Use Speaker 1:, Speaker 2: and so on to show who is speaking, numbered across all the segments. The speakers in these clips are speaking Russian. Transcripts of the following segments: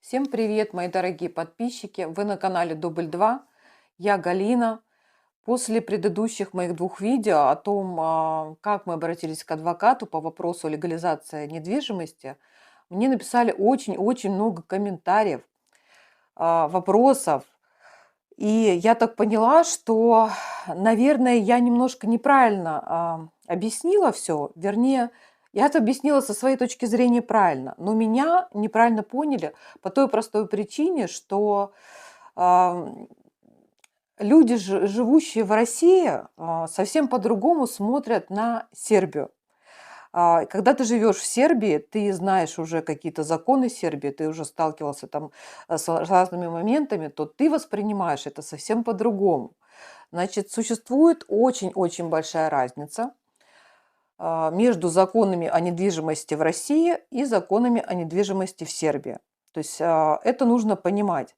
Speaker 1: Всем привет, мои дорогие подписчики! Вы на канале Дубль 2. Я Галина. После предыдущих моих двух видео о том, как мы обратились к адвокату по вопросу легализации недвижимости, мне написали очень-очень много комментариев, вопросов. И я так поняла, что, наверное, я немножко неправильно объяснила все. Вернее, я это объяснила со своей точки зрения правильно, но меня неправильно поняли по той простой причине, что ам, люди, живущие в России, совсем по-другому смотрят на Сербию. Когда ты живешь в Сербии, ты знаешь уже какие-то законы Сербии, ты уже сталкивался там с разными моментами, то ты воспринимаешь это совсем по-другому. Значит, существует очень-очень большая разница между законами о недвижимости в России и законами о недвижимости в Сербии. То есть это нужно понимать.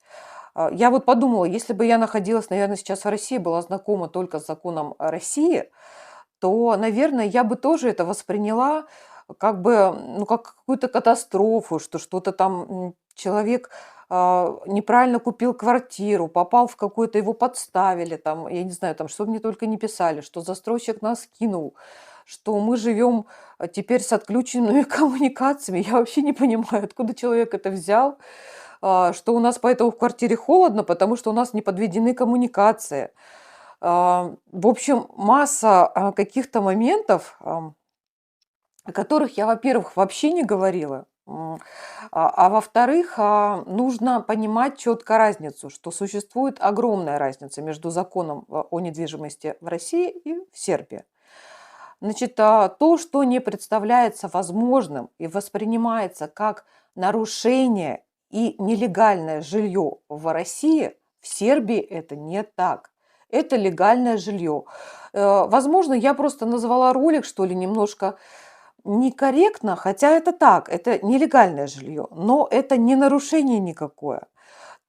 Speaker 1: Я вот подумала, если бы я находилась, наверное, сейчас в России, была знакома только с законом России, то, наверное, я бы тоже это восприняла как бы, ну, как какую-то катастрофу, что что-то там человек неправильно купил квартиру, попал в какой-то, его подставили, там, я не знаю, там, что мне только не писали, что застройщик нас кинул, что мы живем теперь с отключенными коммуникациями. Я вообще не понимаю, откуда человек это взял, что у нас поэтому в квартире холодно, потому что у нас не подведены коммуникации. В общем, масса каких-то моментов, о которых я, во-первых, вообще не говорила, во-вторых, нужно понимать четко разницу, что существует огромная разница между законом о недвижимости в России и в Сербии. Значит, то, что не представляется возможным и воспринимается как нарушение и нелегальное жилье в России, в Сербии это не так. Это легальное жилье. Возможно, я просто назвала ролик, что ли, немножко некорректно, хотя это так, это нелегальное жилье, но это не нарушение никакое.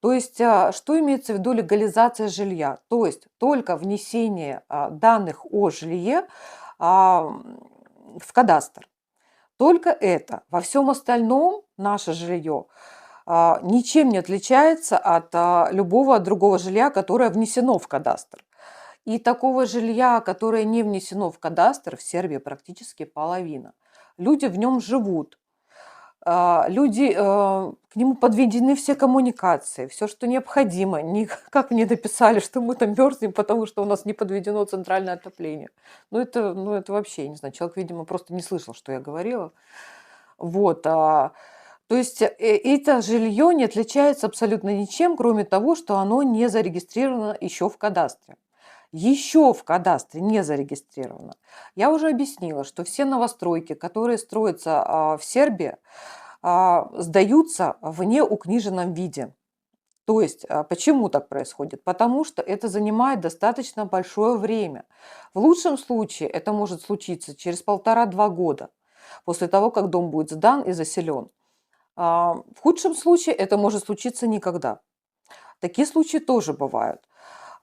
Speaker 1: То есть, что имеется в виду легализация жилья? То есть только внесение данных о жилье в кадастр. Только это. Во всем остальном наше жилье ничем не отличается от любого другого жилья, которое внесено в кадастр. И такого жилья, которое не внесено в кадастр, в Сербии практически половина. Люди в нем живут. Люди, к нему подведены все коммуникации, все, что необходимо. Не как мне написали, что мы там мерзнем, потому что у нас не подведено центральное отопление. Ну, это вообще, я не знаю, человек, видимо, просто не слышал, что я говорила. Вот, то есть, это жилье не отличается абсолютно ничем, кроме того, что оно не зарегистрировано еще в кадастре. Еще в кадастре не зарегистрировано. Я уже объяснила, что все новостройки, которые строятся в Сербии, сдаются в неукниженном виде. То есть, почему так происходит? Потому что это занимает достаточно большое время. В лучшем случае это может случиться через 1,5–2 года после того, как дом будет сдан и заселен. В худшем случае это может случиться никогда. Такие случаи тоже бывают.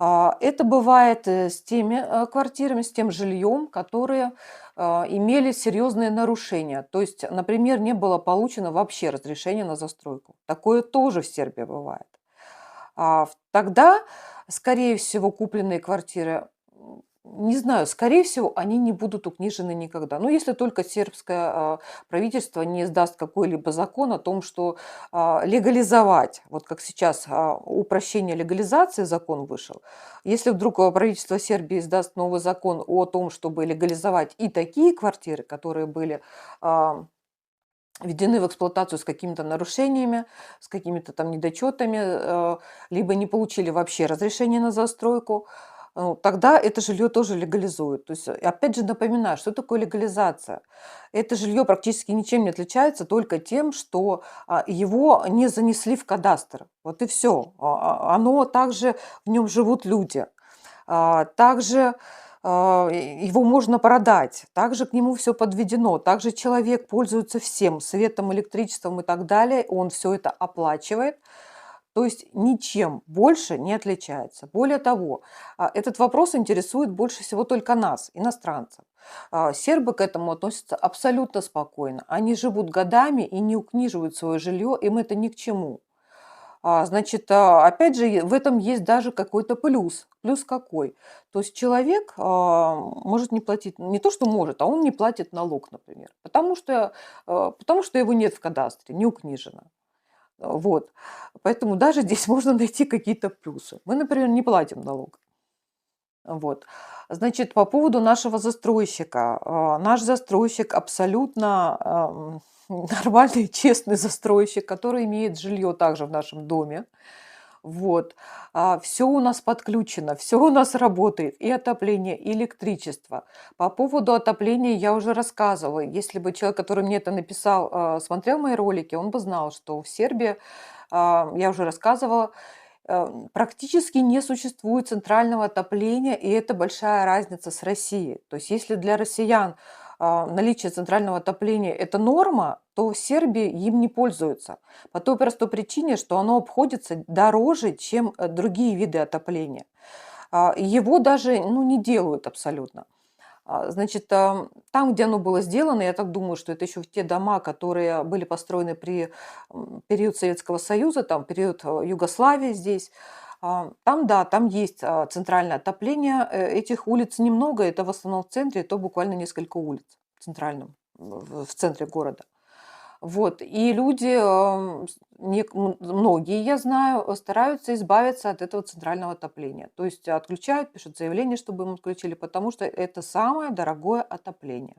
Speaker 1: Это бывает с теми квартирами, с тем жильем, которые имели серьезные нарушения. То есть, например, не было получено вообще разрешение на застройку. Такое тоже в Сербии бывает. Тогда, скорее всего, купленные квартиры, не знаю, скорее всего, они не будут укнижены никогда. Ну, если только сербское правительство не издаст какой-либо закон о том, что легализовать, вот как сейчас упрощение легализации закон вышел, если вдруг правительство Сербии издаст новый закон о том, чтобы легализовать и такие квартиры, которые были введены в эксплуатацию с какими-то нарушениями, с какими-то там недочетами, либо не получили вообще разрешение на застройку, тогда это жилье тоже легализуют. То есть, опять же, напоминаю, что такое легализация. Это жилье практически ничем не отличается, только тем, что его не занесли в кадастр. Вот и все. Оно также, в нем живут люди. Также его можно продать, также к нему все подведено, также человек пользуется всем, светом, электричеством и так далее, он все это оплачивает, то есть ничем больше не отличается. Более того, этот вопрос интересует больше всего только нас, иностранцев. Сербы к этому относятся абсолютно спокойно. Они живут годами и не укниживают свое жилье, им это ни к чему. Значит, опять же, в этом есть даже какой-то плюс. Плюс какой? То есть человек может не платить, не то что может, а он не платит налог, например, потому что его нет в кадастре, не укнижено. Вот. Поэтому даже здесь можно найти какие-то плюсы. Мы, например, не платим налог. Вот. Значит, по поводу нашего застройщика. Наш застройщик абсолютно нормальный, честный застройщик, который имеет жилье также в нашем доме. Вот. Все у нас подключено, все у нас работает, и отопление, и электричество. По поводу отопления я уже рассказывала. Если бы человек, который мне это написал, смотрел мои ролики, он бы знал, что в Сербии, я уже рассказывала, практически не существует центрального отопления, и это большая разница с Россией. То есть если для россиян наличие центрального отопления – это норма, то в Сербии им не пользуются. По той простой причине, что оно обходится дороже, чем другие виды отопления. Его даже не делают абсолютно. Значит, там, где оно было сделано, я так думаю, что это еще те дома, которые были построены при период Советского Союза, там период Югославии здесь. Там, да, там есть центральное отопление. Этих улиц немного, это в основном в центре, то буквально несколько улиц в центральном, в центре города. Вот, и люди, многие, я знаю, стараются избавиться от этого центрального отопления. То есть отключают, пишут заявление, чтобы им отключили, потому что это самое дорогое отопление.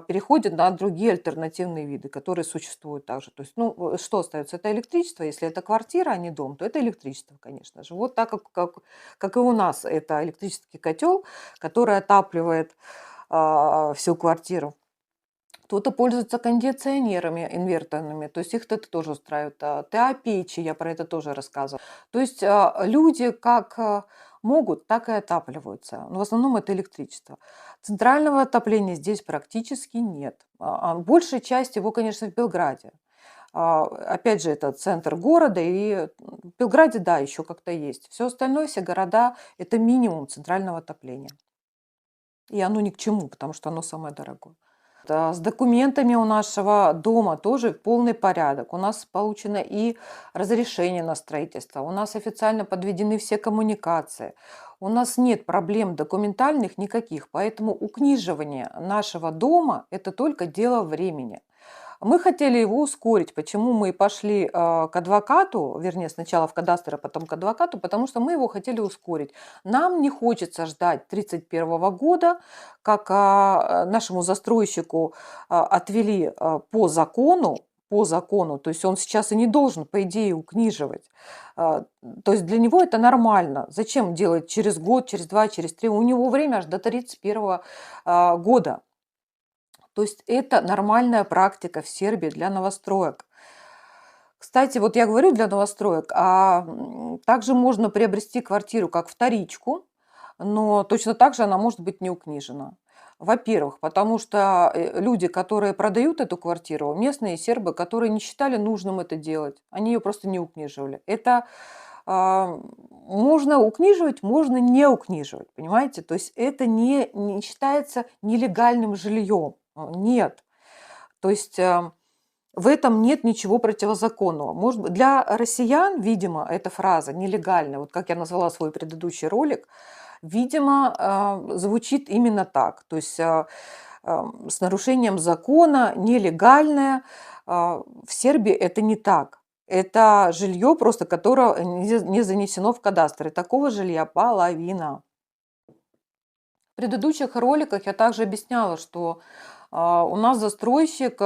Speaker 1: Переходят на другие альтернативные виды, которые существуют также. То есть, что остается? Это электричество. Если это квартира, а не дом, то это электричество, конечно же. Вот так, как и у нас, это электрический котел, который отапливает всю квартиру. Кто-то пользуется кондиционерами инверторными, то есть их это тоже устраивает. ТА-печи, я про это тоже рассказывала. То есть люди как могут, так и отапливаются. Но в основном это электричество. Центрального отопления здесь практически нет. Большая часть его, конечно, в Белграде. Опять же, это центр города, и в Белграде, да, еще как-то есть. Все остальное, все города, это минимум центрального отопления. И оно ни к чему, потому что оно самое дорогое. С документами у нашего дома тоже полный порядок. У нас получено и разрешение на строительство, у нас официально подведены все коммуникации. У нас нет проблем документальных никаких, поэтому укниживание нашего дома – это только дело времени. Мы хотели его ускорить. Почему мы пошли к адвокату, вернее, сначала в кадастр, а потом к адвокату, потому что мы его хотели ускорить. Нам не хочется ждать 31 года, как нашему застройщику отвели по закону, то есть он сейчас и не должен, по идее, укниживать. То есть для него это нормально. Зачем делать через год, через два, через три? У него время аж до 31 года. То есть это нормальная практика в Сербии для новостроек. Кстати, вот я говорю для новостроек, также можно приобрести квартиру как вторичку, но точно так же она может быть не укнижена. Во-первых, потому что люди, которые продают эту квартиру, местные сербы, которые не считали нужным это делать, они ее просто не укниживали. Это можно укниживать, можно не укниживать, понимаете? То есть это не считается нелегальным жильем. Нет. То есть в этом нет ничего противозаконного. Может быть, для россиян, видимо, эта фраза нелегальная, вот как я назвала свой предыдущий ролик, видимо, звучит именно так. То есть с нарушением закона, нелегальное. В Сербии это не так. Это жилье просто, которое не занесено в кадастр. И такого жилья половина. В предыдущих роликах я также объясняла, что у нас застройщик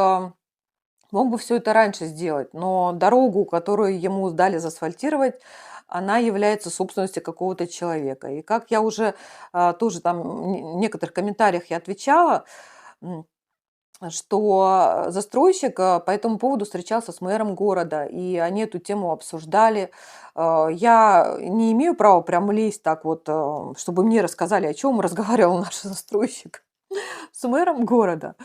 Speaker 1: мог бы все это раньше сделать, но дорогу, которую ему дали заасфальтировать, она является собственностью какого-то человека. И как я уже тоже там в некоторых комментариях я отвечала, что застройщик по этому поводу встречался с мэром города, и они эту тему обсуждали. Я не имею права прям лезть так вот, чтобы мне рассказали, о чем разговаривал наш застройщик с мэром города.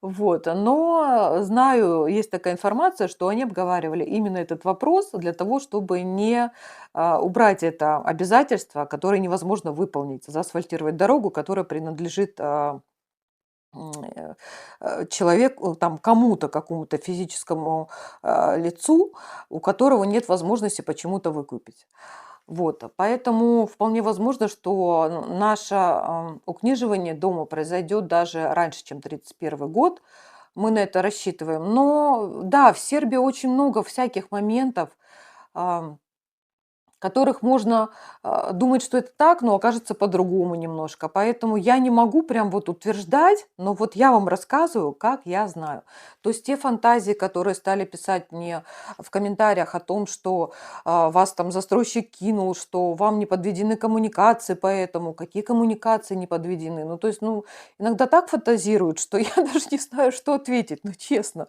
Speaker 1: Вот. Но знаю, есть такая информация, что они обговаривали именно этот вопрос для того, чтобы не убрать это обязательство, которое невозможно выполнить, заасфальтировать дорогу, которая принадлежит м, человек, там, кому-то, какому-то физическому лицу, у которого нет возможности почему-то выкупить. Вот, поэтому вполне возможно, что наше укниживание дома произойдет даже раньше, чем 31 год. Мы на это рассчитываем. Но да, в Сербии очень много всяких моментов, ам, которых можно думать, что это так, но окажется по-другому немножко. Поэтому я не могу прям вот утверждать, но вот я вам рассказываю, как я знаю. То есть те фантазии, которые стали писать мне в комментариях о том, что вас там застройщик кинул, что вам не подведены коммуникации, поэтому какие коммуникации не подведены. Ну, то есть, ну, иногда так фантазируют, что я даже не знаю, что ответить, ну, честно.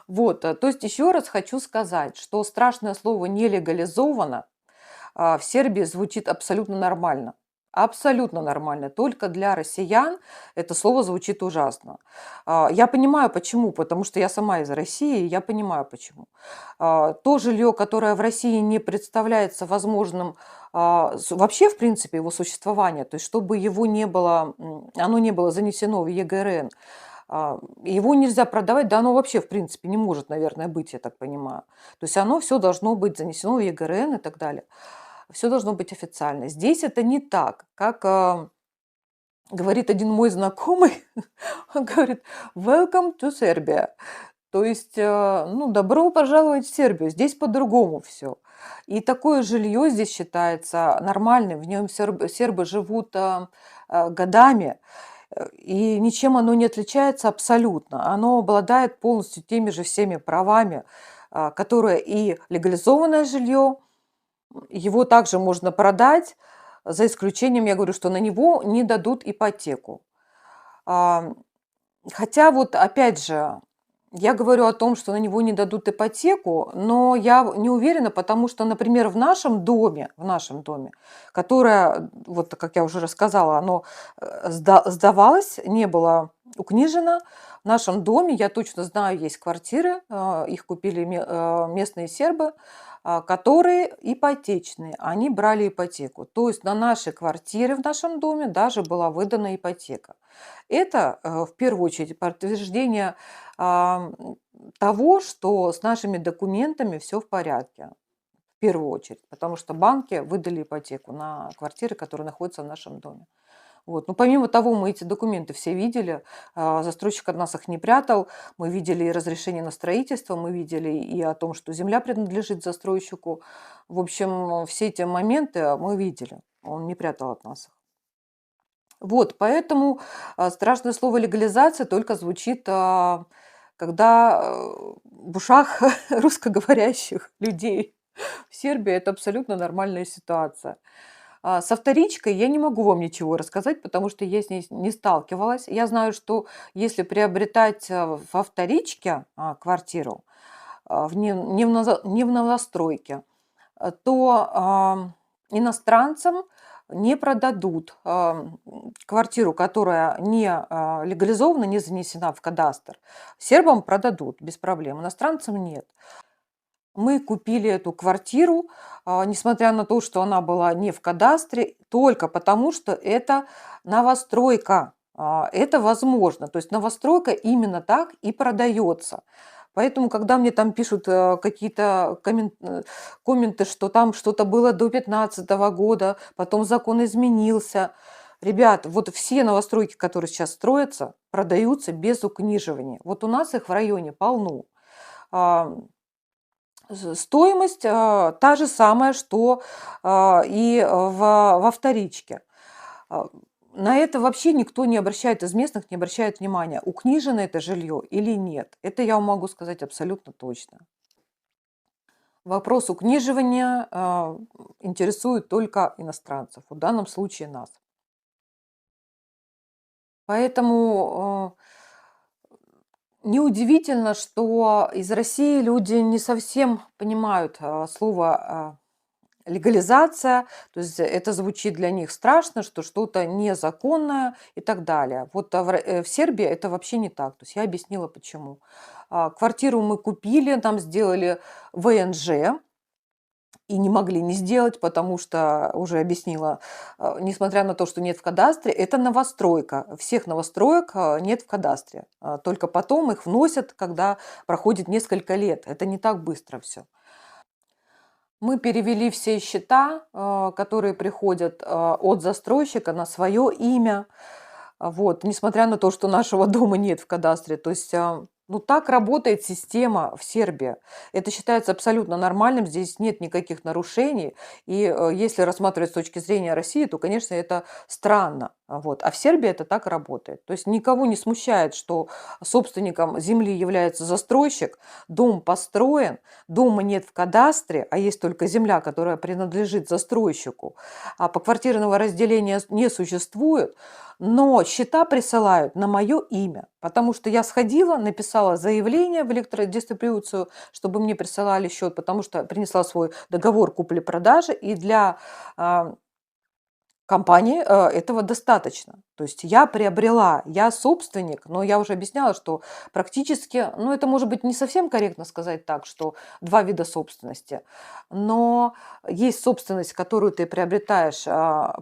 Speaker 1: Вот, то есть еще раз хочу сказать, что страшное слово «нелегализовано» в Сербии звучит абсолютно нормально. Абсолютно нормально. Только для россиян это слово звучит ужасно. Я понимаю, почему. Потому что я сама из России, и я понимаю, почему. То жилье, которое в России не представляется возможным вообще, в принципе, его существование, то есть чтобы его не было, оно не было занесено в ЕГРН, его нельзя продавать, да оно вообще, в принципе, не может, наверное, быть, я так понимаю. То есть оно все должно быть занесено в ЕГРН и так далее. Все должно быть официально. Здесь это не так, как говорит один мой знакомый, он говорит: "Welcome to Serbia". То есть, ну, добро пожаловать в Сербию. Здесь по-другому все. И такое жилье здесь считается нормальным. В нем сербы живут годами, и ничем оно не отличается абсолютно. Оно обладает полностью теми же всеми правами, которые и легализованное жилье, его также можно продать, за исключением, я говорю, что на него не дадут ипотеку. Ам, Хотя вот опять же, я говорю о том, что на него не дадут ипотеку, но я не уверена, потому что, например, в нашем доме, которое, вот как я уже рассказала, оно сдавалось, не было укнижено. В нашем доме, я точно знаю, есть квартиры, их купили местные сербы, которые ипотечные, они брали ипотеку. То есть на наши квартиры в нашем доме даже была выдана ипотека. Это, в первую очередь, подтверждение того, что с нашими документами все в порядке. В первую очередь, потому что банки выдали ипотеку на квартиры, которые находятся в нашем доме. Вот. Но помимо того, мы эти документы все видели, застройщик от нас их не прятал, мы видели и разрешение на строительство, мы видели и о том, что земля принадлежит застройщику. В общем, все эти моменты мы видели, он не прятал от нас их. Вот, поэтому страшное слово легализация только звучит, когда в ушах русскоговорящих людей. В Сербии это абсолютно нормальная ситуация. Со вторичкой я не могу вам ничего рассказать, потому что я с ней не сталкивалась. Я знаю, что если приобретать во вторичке квартиру, не в новостройке, то иностранцам не продадут квартиру, которая не легализована, не занесена в кадастр. Сербам продадут без проблем, иностранцам нет. Мы купили эту квартиру, несмотря на то, что она была не в кадастре, только потому, что это новостройка. Это возможно. То есть новостройка именно так и продается. Поэтому, когда мне там пишут какие-то комменты, что там что-то было до 2015 года, потом закон изменился. Ребят, вот все новостройки, которые сейчас строятся, продаются без укниживания. Вот у нас их в районе полно. А, Стоимость та же самая, что и во вторичке. А, На это вообще никто не обращает, из местных не обращает внимания, укнижено это жилье или нет. Это я вам могу сказать абсолютно точно. Вопрос укниживания интересует только иностранцев, в данном случае нас. Поэтому неудивительно, что из России люди не совсем понимают слово легализация, то есть это звучит для них страшно, что что-то незаконное и так далее. Вот в Сербии это вообще не так. То есть я объяснила, почему. Квартиру мы купили, там сделали ВНЖ, и не могли не сделать, потому что, уже объяснила, несмотря на то, что нет в кадастре, это новостройка. Всех новостроек нет в кадастре. Только потом их вносят, когда проходит несколько лет. Это не так быстро все. Мы перевели все счета, которые приходят от застройщика на свое имя. Вот, несмотря на то, что нашего дома нет в кадастре. То есть, ну, так работает система в Сербии. Это считается абсолютно нормальным, здесь нет никаких нарушений. И если рассматривать с точки зрения России, то, конечно, это странно. Вот. А в Сербии это так работает. То есть никого не смущает, что собственником земли является застройщик, дом построен, дома нет в кадастре, а есть только земля, которая принадлежит застройщику, а поквартирного разделения не существует, но счета присылают на мое имя, потому что я сходила, написала заявление в электродистрибуцию, чтобы мне присылали счет, потому что принесла свой договор купли-продажи, и для а, компании этого достаточно. То есть я приобрела, я собственник, но я уже объясняла, что практически, ну это может быть не совсем корректно сказать так, что два вида собственности, но есть собственность, которую ты приобретаешь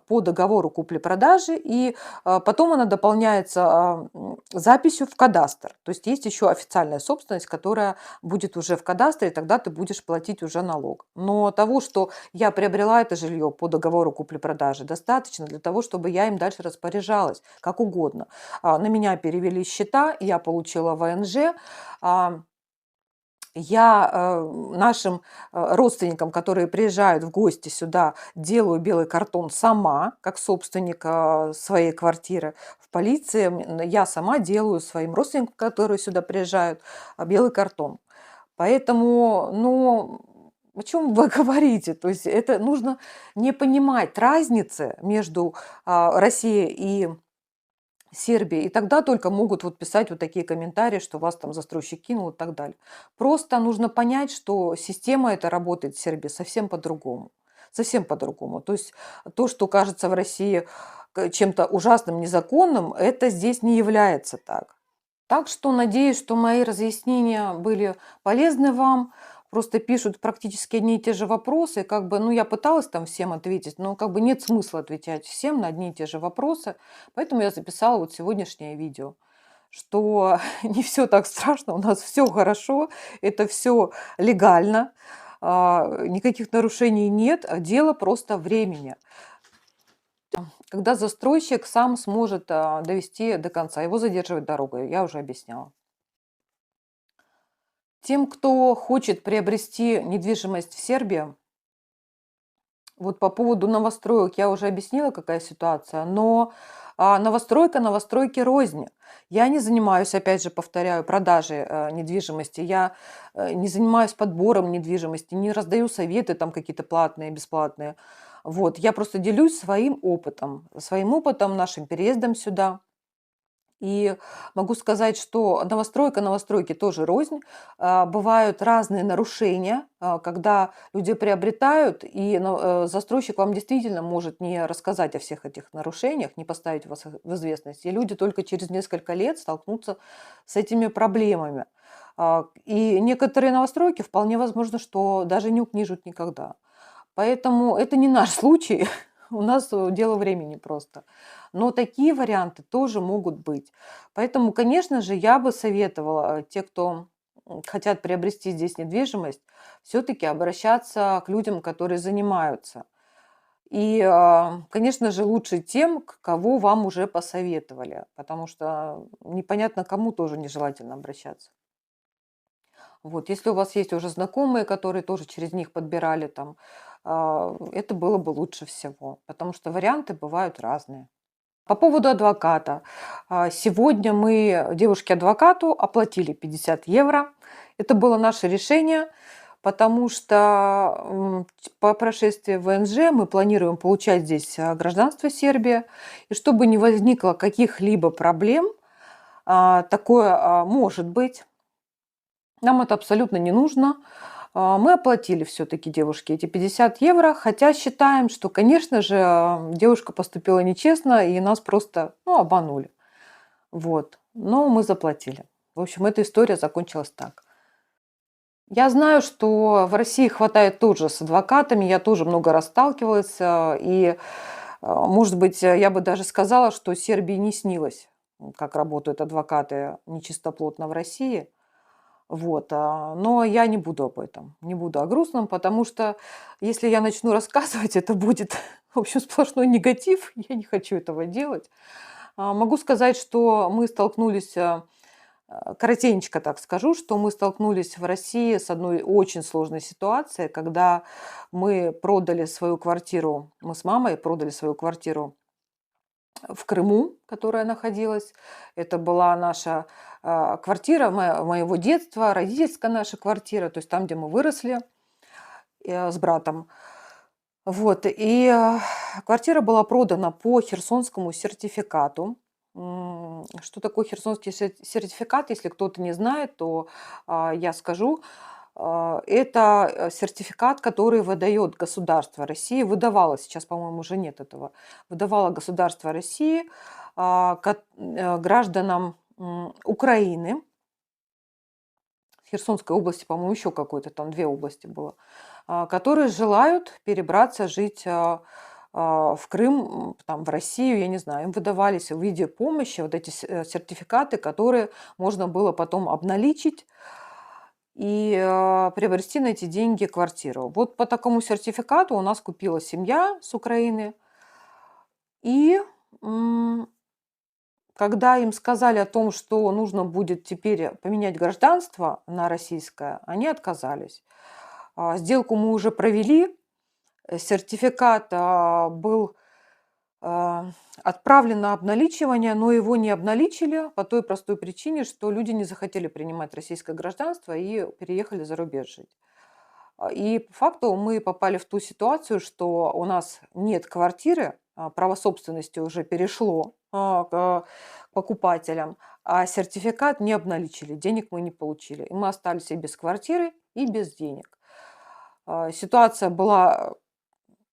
Speaker 1: по договору купли-продажи, и потом она дополняется записью в кадастр. То есть есть еще официальная собственность, которая будет уже в кадастре, и тогда ты будешь платить уже налог. Но того, что я приобрела это жилье по договору купли-продажи, достаточно для того, чтобы я им дальше распоряжалась как угодно. На меня перевели счета, я получила ВНЖ. Я нашим родственникам, которые приезжают в гости сюда, делаю белый картон сама, как собственник своей квартиры. В полиции я сама делаю своим родственникам, которые сюда приезжают, белый картон. Поэтому, ну, о чем вы говорите? То есть это нужно не понимать разницы между Россией и Сербией, и тогда только могут вот писать вот такие комментарии, что вас там застройщик кинул и так далее. Просто нужно понять, что система эта работает в Сербии совсем по-другому. Совсем по-другому. То есть то, что кажется в России чем-то ужасным, незаконным, это здесь не является так. Так что надеюсь, что мои разъяснения были полезны вам. Просто пишут практически одни и те же вопросы. Как бы, ну, я пыталась там всем ответить, но как бы нет смысла отвечать всем на одни и те же вопросы. Поэтому я записала вот сегодняшнее видео, что не все так страшно, у нас все хорошо, это все легально, никаких нарушений нет, дело просто времени, когда застройщик сам сможет довести до конца, его задерживать дорогой, я уже объясняла. Тем, кто хочет приобрести недвижимость в Сербии, вот по поводу новостроек я уже объяснила, какая ситуация, но новостройка новостройки рознь. Я не занимаюсь, опять же, повторяю, продажей недвижимости, я не занимаюсь подбором недвижимости, не раздаю советы там какие-то платные, бесплатные. Вот, я просто делюсь своим опытом, нашим переездом сюда. И могу сказать, что новостройка новостройки тоже рознь. Бывают разные нарушения, когда люди приобретают, и застройщик вам действительно может не рассказать о всех этих нарушениях, не поставить вас в известность. И люди только через несколько лет столкнутся с этими проблемами. И некоторые новостройки вполне возможно, что даже не укнижут никогда. Поэтому это не наш случай, у нас дело времени просто. Но такие варианты тоже могут быть. Поэтому, конечно же, я бы советовала те, кто хотят приобрести здесь недвижимость, все-таки обращаться к людям, которые занимаются. И, конечно же, лучше тем, кого вам уже посоветовали, потому что непонятно кому тоже нежелательно обращаться. Вот, если у вас есть уже знакомые, которые тоже через них подбирали там, это было бы лучше всего, потому что варианты бывают разные. По поводу адвоката. Сегодня мы девушке-адвокату оплатили 50 евро. Это было наше решение, потому что по прошествии ВНЖ мы планируем получать здесь гражданство Сербии. И чтобы не возникло каких-либо проблем, такое может быть, нам это абсолютно не нужно. Мы оплатили все-таки девушке эти 50 евро, хотя считаем, что, конечно же, девушка поступила нечестно и нас просто, ну, обманули. Вот. Но мы заплатили. В общем, эта история закончилась так. Я знаю, что в России хватает тоже с адвокатами, я тоже много раз сталкивалась, и, может быть, я бы даже сказала, что Сербии не снилось, как работают адвокаты нечистоплотно в России. Вот, но я не буду об этом, не буду о грустном, потому что если я начну рассказывать, это будет, в общем, сплошной негатив, я не хочу этого делать. Могу сказать, что мы столкнулись, коротенько так скажу, что мы столкнулись в России с одной очень сложной ситуацией, когда мы продали свою квартиру, мы с мамой продали свою квартиру в Крыму, которая находилась. Это была наша квартира моего детства, родительская наша квартира, то есть там, где мы выросли с братом. Вот, и квартира была продана по херсонскому сертификату. Что такое херсонский сертификат? Если кто-то не знает, то я скажу. Это сертификат, который выдает государство России, выдавало, сейчас, по-моему, уже нет этого, выдавало государство России гражданам Украины, Херсонской области, по-моему, еще какой-то, там 2 области было, которые желают перебраться жить в Крым, там, в Россию, я не знаю. Им выдавались в виде помощи вот эти сертификаты, которые можно было потом обналичить и приобрести на эти деньги квартиру. Вот по такому сертификату у нас купила семья с Украины. И когда им сказали о том, что нужно будет теперь поменять гражданство на российское, они отказались. Сделку мы уже провели, сертификат был отправлен на обналичивание, но его не обналичили по той простой причине, что люди не захотели принимать российское гражданство и переехали за рубеж жить. И по факту мы попали в ту ситуацию, что у нас нет квартиры, право собственности уже перешло к покупателям, а сертификат не обналичили, денег мы не получили. И мы остались и без квартиры, и без денег. Ситуация была,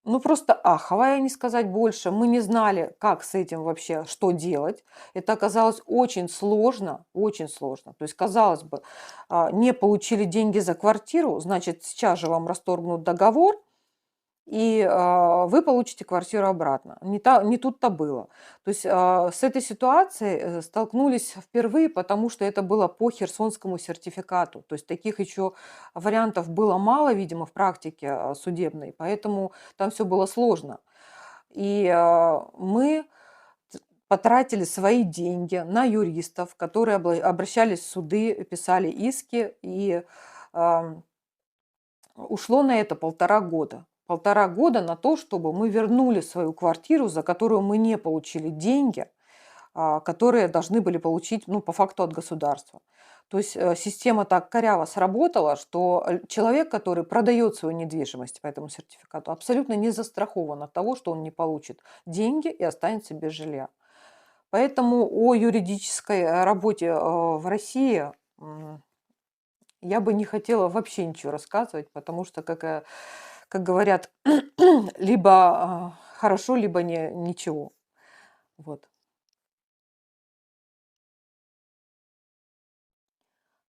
Speaker 1: ну, просто аховая, не сказать больше. Мы не знали, как с этим вообще, что делать. Это оказалось очень сложно, очень сложно. То есть, казалось бы, не получили деньги за квартиру, значит, сейчас же вам расторгнут договор, и вы получите квартиру обратно. Не тут-то было. То есть с этой ситуацией столкнулись впервые, потому что это было по херсонскому сертификату. То есть таких еще вариантов было мало, видимо, в практике судебной, поэтому там все было сложно. И мы потратили свои деньги на юристов, которые обращались в суды, писали иски, и ушло на это 1,5 года. 1,5 года на то, чтобы мы вернули свою квартиру, за которую мы не получили деньги, которые должны были получить, ну, по факту от государства. То есть система так коряво сработала, что человек, который продает свою недвижимость по этому сертификату, абсолютно не застрахован от того, что он не получит деньги и останется без жилья. Поэтому о юридической работе в России я бы не хотела вообще ничего рассказывать, потому что, как говорят, либо хорошо, либо ничего. Вот.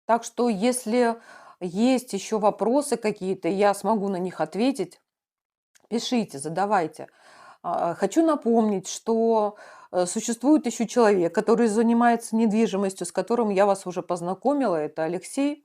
Speaker 1: Так что, если есть еще вопросы какие-то, я смогу на них ответить, пишите, задавайте. Хочу напомнить, что существует еще человек, который занимается недвижимостью, с которым я вас уже познакомила. Это Алексей.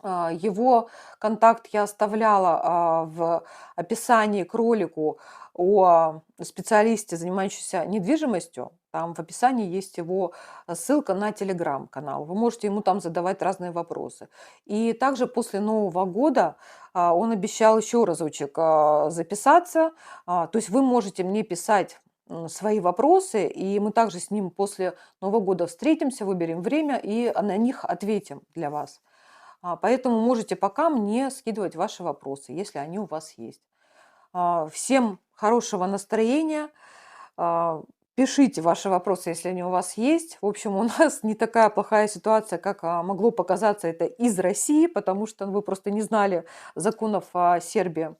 Speaker 1: Его контакт я оставляла в описании к ролику о специалисте, занимающемся недвижимостью. Там в описании есть его ссылка на телеграм-канал. Вы можете ему там задавать разные вопросы. И также после Нового года он обещал еще разочек записаться. То есть вы можете мне писать свои вопросы, и мы также с ним после Нового года встретимся, выберем время и на них ответим для вас. Поэтому можете пока мне скидывать ваши вопросы, если они у вас есть. Всем хорошего настроения. Пишите ваши вопросы, если они у вас есть. В общем, у нас не такая плохая ситуация, как могло показаться это из России, потому что вы просто не знали законов Сербии.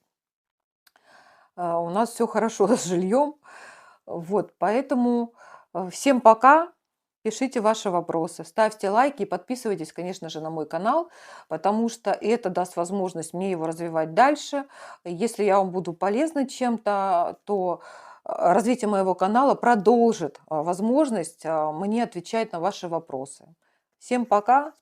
Speaker 1: У нас все хорошо с жильем. Вот, поэтому всем пока. Пишите ваши вопросы, ставьте лайки и подписывайтесь, конечно же, на мой канал, потому что это даст возможность мне его развивать дальше. Если я вам буду полезна чем-то, то развитие моего канала продолжит возможность мне отвечать на ваши вопросы. Всем пока!